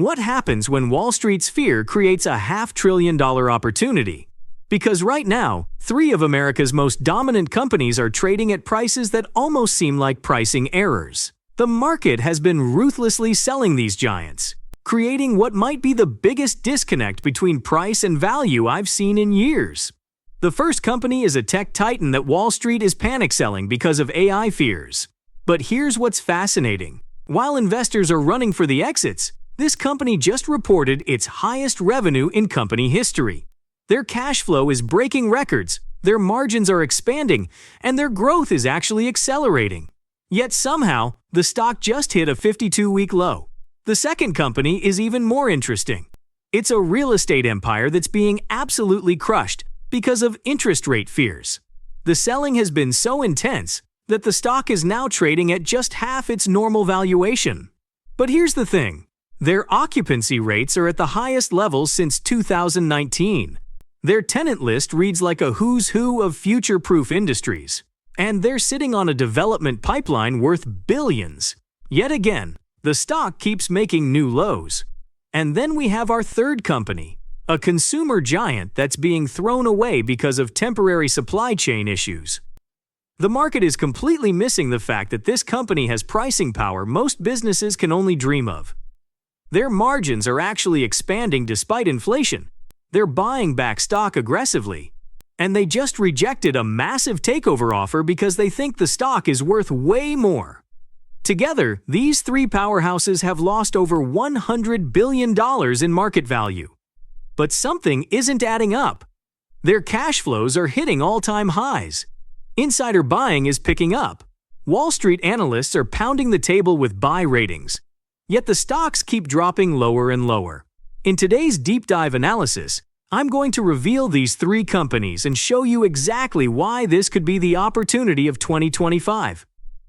What happens when Wall Street's fear creates a $500 billion opportunity? Because right now, 3 of America's most dominant companies are trading at prices that almost seem like pricing errors. The market has been ruthlessly selling these giants, creating what might be the biggest disconnect between price and value I've seen in years. The first company is a tech titan that Wall Street is panic selling because of AI fears. But here's what's fascinating. While investors are running for the exits, this company just reported its highest revenue in company history. Their cash flow is breaking records, their margins are expanding, and their growth is actually accelerating. Yet somehow, the stock just hit a 52-week low. The second company is even more interesting. It's a real estate empire that's being absolutely crushed because of interest rate fears. The selling has been so intense that the stock is now trading at just half its normal valuation. But here's the thing. Their occupancy rates are at the highest levels since 2019. Their tenant list reads like a who's who of future-proof industries. And they're sitting on a development pipeline worth billions. Yet again, the stock keeps making new lows. And then we have our third company, a consumer giant that's being thrown away because of temporary supply chain issues. The market is completely missing the fact that this company has pricing power most businesses can only dream of. Their margins are actually expanding despite inflation. They're buying back stock aggressively. And they just rejected a massive takeover offer because they think the stock is worth way more. Together, these 3 powerhouses have lost over $100 billion in market value. But something isn't adding up. Their cash flows are hitting all-time highs. Insider buying is picking up. Wall Street analysts are pounding the table with buy ratings. Yet the stocks keep dropping lower and lower. In today's deep dive analysis, I'm going to reveal these 3 companies and show you exactly why this could be the opportunity of 2025.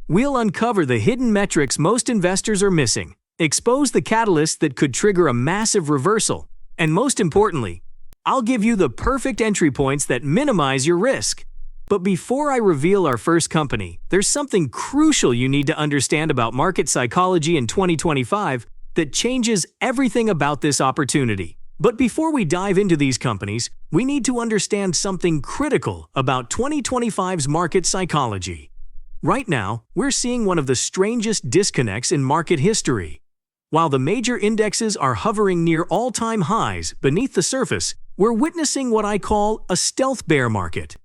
We'll uncover the hidden metrics most investors are missing, expose the catalysts that could trigger a massive reversal, and most importantly, I'll give you the perfect entry points that minimize your risk. But before I reveal our first company, there's something crucial you need to understand about market psychology in 2025 that changes everything about this opportunity. But before we dive into these companies, we need to understand something critical about 2025's market psychology. Right now, we're seeing one of the strangest disconnects in market history. While the major indexes are hovering near all-time highs beneath the surface, we're witnessing what I call a stealth bear market.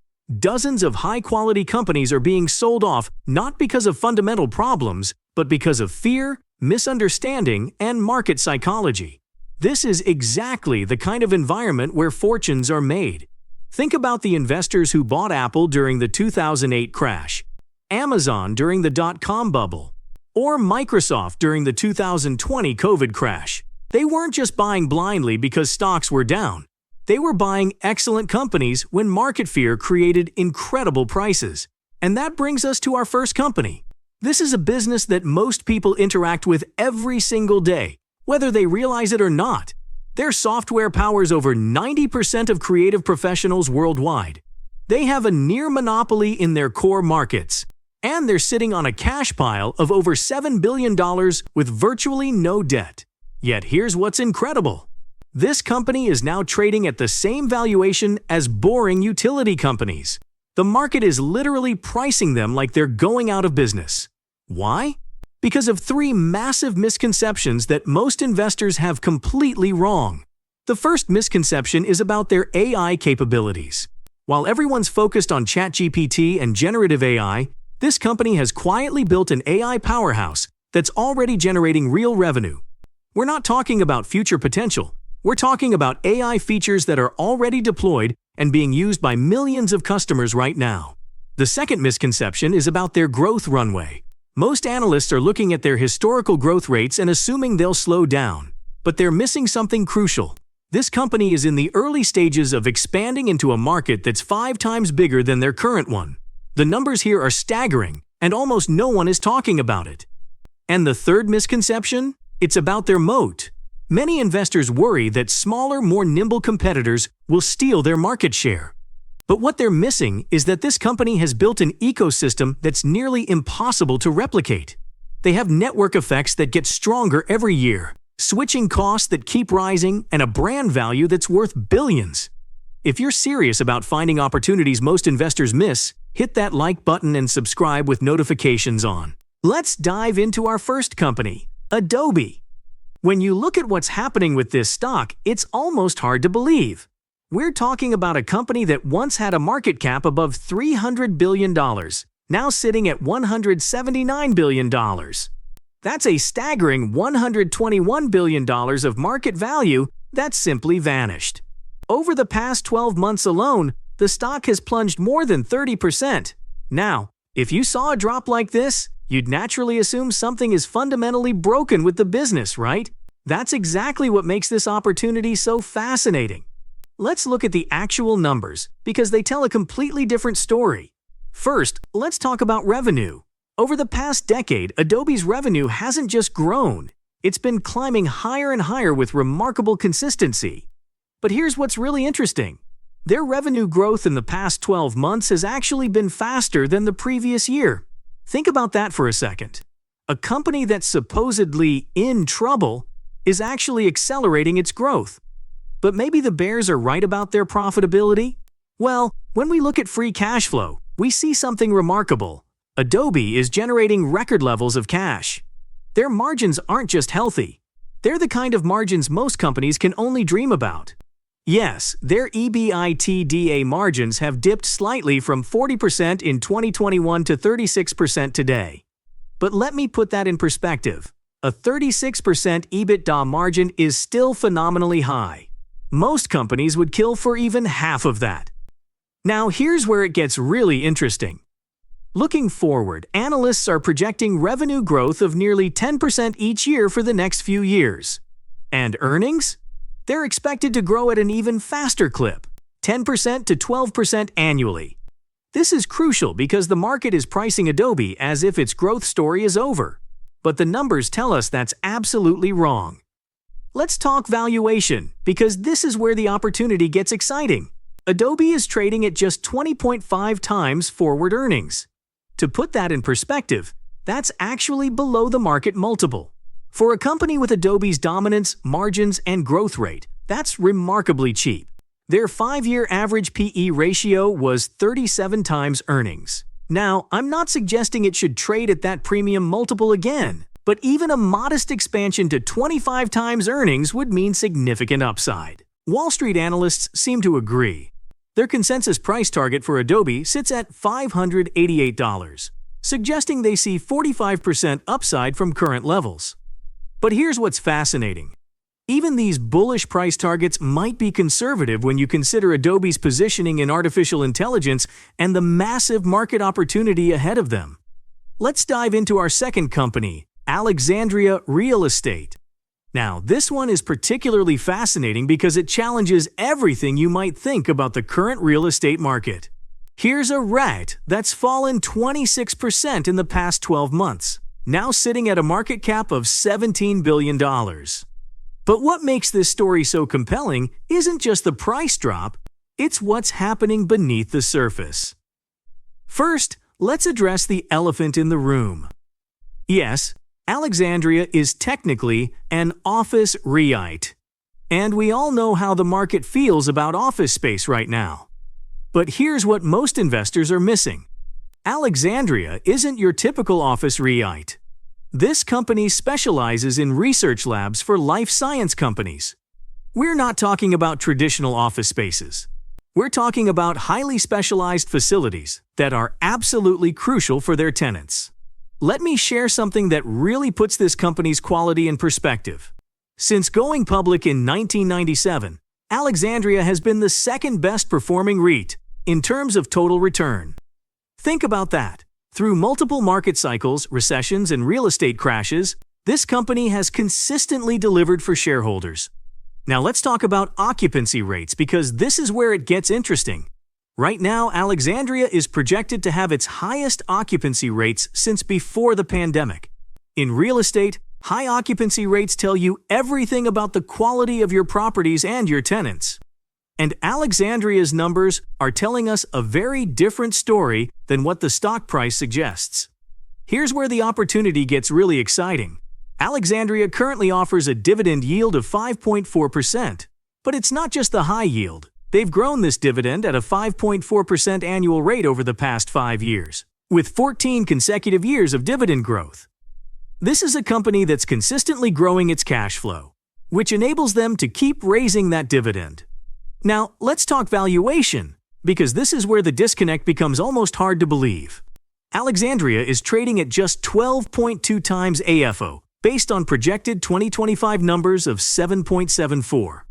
Dozens of high-quality companies are being sold off not because of fundamental problems, but because of fear, misunderstanding, and market psychology. This is exactly the kind of environment where fortunes are made. Think about the investors who bought Apple during the 2008 crash, Amazon during the dot-com bubble, or Microsoft during the 2020 COVID crash. They weren't just buying blindly because stocks were down. They were buying excellent companies when market fear created incredible prices. And that brings us to our first company. This is a business that most people interact with every single day, whether they realize it or not. Their software powers over 90% of creative professionals worldwide. They have a near monopoly in their core markets. And they're sitting on a cash pile of over $7 billion with virtually no debt. Yet here's what's incredible. This company is now trading at the same valuation as boring utility companies. The market is literally pricing them like they're going out of business. Why? Because of 3 massive misconceptions that most investors have completely wrong. The first misconception is about their AI capabilities. While everyone's focused on ChatGPT and generative AI, this company has quietly built an AI powerhouse that's already generating real revenue. We're not talking about future potential. We're talking about AI features that are already deployed and being used by millions of customers right now. The second misconception is about their growth runway. Most analysts are looking at their historical growth rates and assuming they'll slow down. But they're missing something crucial. This company is in the early stages of expanding into a market that's 5 times bigger than their current one. The numbers here are staggering, and almost no one is talking about it. And the third misconception? It's about their moat. Many investors worry that smaller, more nimble competitors will steal their market share. But what they're missing is that this company has built an ecosystem that's nearly impossible to replicate. They have network effects that get stronger every year. switching costs that keep rising, and a brand value that's worth billions. If you're serious about finding opportunities most investors miss, hit that like button and subscribe with notifications on. Let's dive into our first company, Adobe. When you look at what's happening with this stock, it's almost hard to believe. We're talking about a company that once had a market cap above $300 billion, now sitting at $179 billion. That's a staggering $121 billion of market value that's simply vanished. Over the past 12 months alone, the stock has plunged more than 30%. Now, if you saw a drop like this, you'd naturally assume something is fundamentally broken with the business, right? That's exactly what makes this opportunity so fascinating. Let's look at the actual numbers, because they tell a completely different story. First, let's talk about revenue. Over the past decade, Adobe's revenue hasn't just grown. It's been climbing higher and higher with remarkable consistency. But here's what's really interesting. Their revenue growth in the past 12 months has actually been faster than the previous year. Think about that for a second. A company that's supposedly in trouble is actually accelerating its growth. But maybe the bears are right about their profitability? Well, when we look at free cash flow, we see something remarkable. Adobe is generating record levels of cash. Their margins aren't just healthy. They're the kind of margins most companies can only dream about. Yes, their EBITDA margins have dipped slightly from 40% in 2021 to 36% today. But let me put that in perspective. A 36% EBITDA margin is still phenomenally high. Most companies would kill for even half of that. Now here's where it gets really interesting. Looking forward, analysts are projecting revenue growth of nearly 10% each year for the next few years. And earnings? They're expected to grow at an even faster clip, 10% to 12% annually. This is crucial because the market is pricing Adobe as if its growth story is over. But the numbers tell us that's absolutely wrong. Let's talk valuation, because this is where the opportunity gets exciting. Adobe is trading at just 20.5 times forward earnings. To put that in perspective, that's actually below the market multiple. For a company with Adobe's dominance, margins, and growth rate, that's remarkably cheap. Their 5-year average PE ratio was 37 times earnings. Now, I'm not suggesting it should trade at that premium multiple again, but even a modest expansion to 25 times earnings would mean significant upside. Wall Street analysts seem to agree. Their consensus price target for Adobe sits at $588, suggesting they see 45% upside from current levels. But here's what's fascinating. Even these bullish price targets might be conservative when you consider Adobe's positioning in artificial intelligence and the massive market opportunity ahead of them. Let's dive into our second company, Alexandria Real Estate. Now, this one is particularly fascinating because it challenges everything you might think about the current real estate market. Here's a REIT that's fallen 26% in the past 12 months, now sitting at a market cap of $17 billion. But what makes this story so compelling isn't just the price drop, it's what's happening beneath the surface. First, let's address the elephant in the room. Yes, Alexandria is technically an office REIT. And we all know how the market feels about office space right now. But here's what most investors are missing. Alexandria isn't your typical office REIT. This company specializes in research labs for life science companies. We're not talking about traditional office spaces. We're talking about highly specialized facilities that are absolutely crucial for their tenants. Let me share something that really puts this company's quality in perspective. Since going public in 1997, Alexandria has been the second best performing REIT in terms of total return. Think about that. Through multiple market cycles, recessions, and real estate crashes, this company has consistently delivered for shareholders. Now let's talk about occupancy rates because this is where it gets interesting. Right now, Alexandria is projected to have its highest occupancy rates since before the pandemic. In real estate, high occupancy rates tell you everything about the quality of your properties and your tenants. And Alexandria's numbers are telling us a very different story than what the stock price suggests. Here's where the opportunity gets really exciting. Alexandria currently offers a dividend yield of 5.4%. But it's not just the high yield. They've grown this dividend at a 5.4% annual rate over the past 5 years, with 14 consecutive years of dividend growth. This is a company that's consistently growing its cash flow, which enables them to keep raising that dividend. Now, let's talk valuation, because this is where the disconnect becomes almost hard to believe. Alexandria is trading at just 12.2 times AFO, based on projected 2025 numbers of 7.74.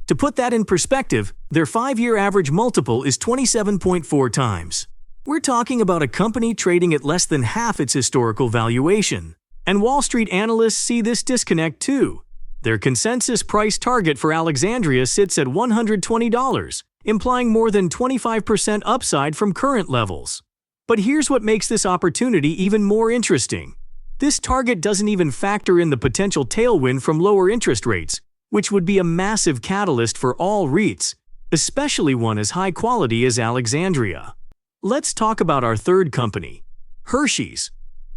To put that in perspective, their 5-year average multiple is 27.4 times. We're talking about a company trading at less than half its historical valuation. And Wall Street analysts see this disconnect too. Their consensus price target for Alexandria sits at $120, implying more than 25% upside from current levels. But here's what makes this opportunity even more interesting. This target doesn't even factor in the potential tailwind from lower interest rates, which would be a massive catalyst for all REITs, especially one as high quality as Alexandria. Let's talk about our third company, Hershey's.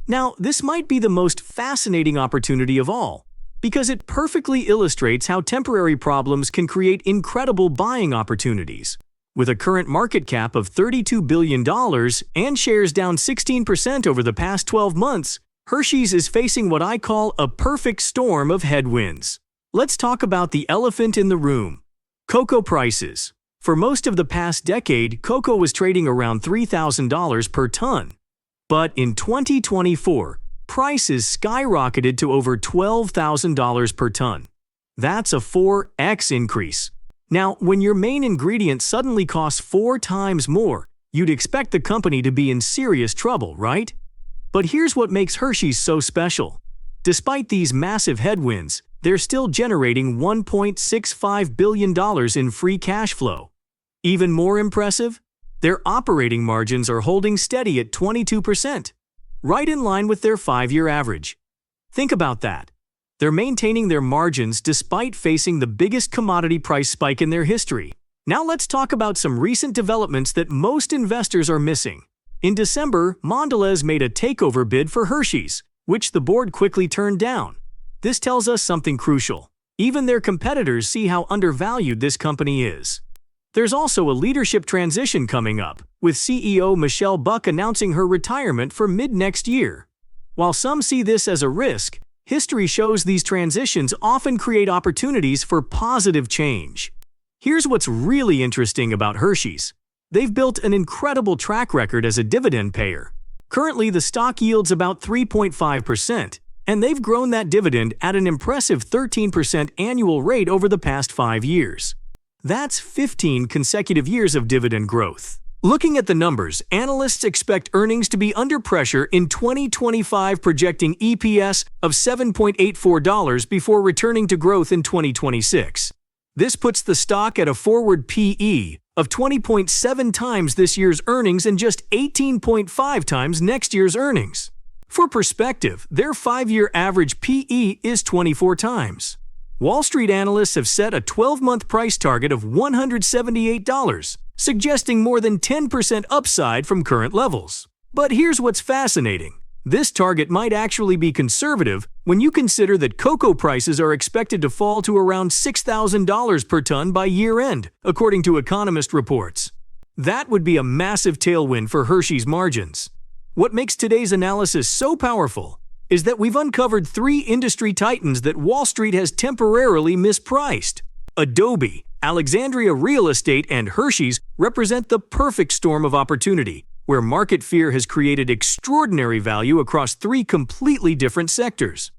Now, this might be the most fascinating opportunity of all, because it perfectly illustrates how temporary problems can create incredible buying opportunities. With a current market cap of $32 billion and shares down 16% over the past 12 months, Hershey's is facing what I call a perfect storm of headwinds. Let's talk about the elephant in the room: cocoa prices. For most of the past decade, cocoa was trading around $3,000 per ton. But in 2024, prices skyrocketed to over $12,000 per ton. That's a 4x increase. Now, when your main ingredient suddenly costs 4 times more, you'd expect the company to be in serious trouble, right? But here's what makes Hershey's so special. Despite these massive headwinds, they're still generating $1.65 billion in free cash flow. Even more impressive, their operating margins are holding steady at 22%, right in line with their 5-year average. Think about that. They're maintaining their margins despite facing the biggest commodity price spike in their history. Now let's talk about some recent developments that most investors are missing. In December, Mondelez made a takeover bid for Hershey's, which the board quickly turned down. This tells us something crucial. Even their competitors see how undervalued this company is. There's also a leadership transition coming up, with CEO Michelle Buck announcing her retirement for mid-next year. While some see this as a risk, history shows these transitions often create opportunities for positive change. Here's what's really interesting about Hershey's. They've built an incredible track record as a dividend payer. Currently, the stock yields about 3.5%, and they've grown that dividend at an impressive 13% annual rate over the past 5 years. That's 15 consecutive years of dividend growth. Looking at the numbers, analysts expect earnings to be under pressure in 2025, projecting EPS of $7.84 before returning to growth in 2026. This puts the stock at a forward PE of 20.7 times this year's earnings and just 18.5 times next year's earnings. For perspective, their 5-year average PE is 24 times. Wall Street analysts have set a 12-month price target of $178, suggesting more than 10% upside from current levels. But here's what's fascinating. This target might actually be conservative when you consider that cocoa prices are expected to fall to around $6,000 per ton by year-end, according to economist reports. That would be a massive tailwind for Hershey's margins. What makes today's analysis so powerful is that we've uncovered 3 industry titans that Wall Street has temporarily mispriced. Adobe, Alexandria Real Estate, and Hershey's represent the perfect storm of opportunity, where market fear has created extraordinary value across 3 completely different sectors.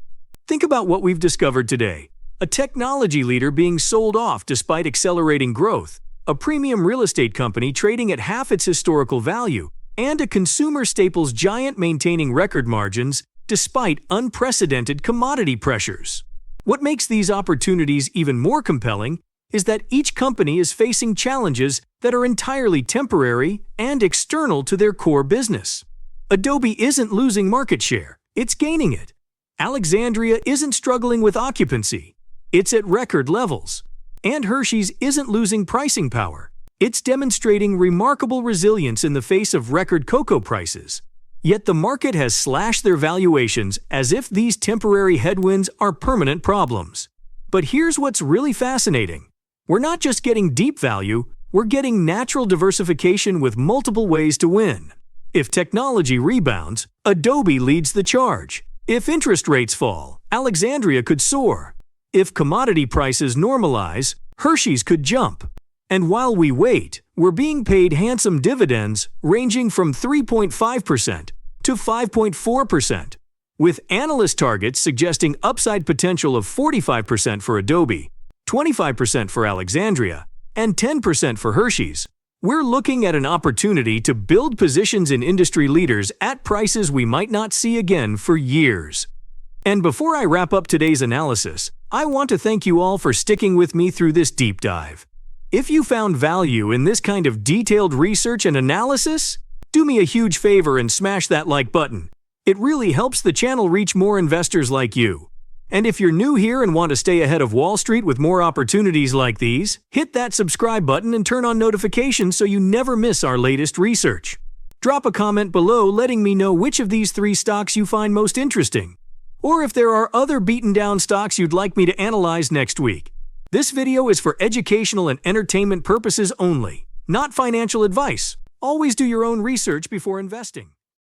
Think about what we've discovered today. A technology leader being sold off despite accelerating growth, a premium real estate company trading at half its historical value, and a consumer staples giant maintaining record margins despite unprecedented commodity pressures. What makes these opportunities even more compelling is that each company is facing challenges that are entirely temporary and external to their core business. Adobe isn't losing market share, it's gaining it. Alexandria isn't struggling with occupancy, it's at record levels. And Hershey's isn't losing pricing power, it's demonstrating remarkable resilience in the face of record cocoa prices. Yet the market has slashed their valuations as if these temporary headwinds are permanent problems. But here's what's really fascinating. We're not just getting deep value, we're getting natural diversification with multiple ways to win. If technology rebounds, Adobe leads the charge. If interest rates fall, Alexandria could soar. If commodity prices normalize, Hershey's could jump. And while we wait, we're being paid handsome dividends ranging from 3.5% to 5.4%, with analyst targets suggesting upside potential of 45% for Adobe, 25% for Alexandria, and 10% for Hershey's. We're looking at an opportunity to build positions in industry leaders at prices we might not see again for years. And before I wrap up today's analysis, I want to thank you all for sticking with me through this deep dive. If you found value in this kind of detailed research and analysis, do me a huge favor and smash that like button. It really helps the channel reach more investors like you. And if you're new here and want to stay ahead of Wall Street with more opportunities like these, hit that subscribe button and turn on notifications so you never miss our latest research. Drop a comment below letting me know which of these 3 stocks you find most interesting, or if there are other beaten down stocks you'd like me to analyze next week. This video is for educational and entertainment purposes only, not financial advice. Always do your own research before investing.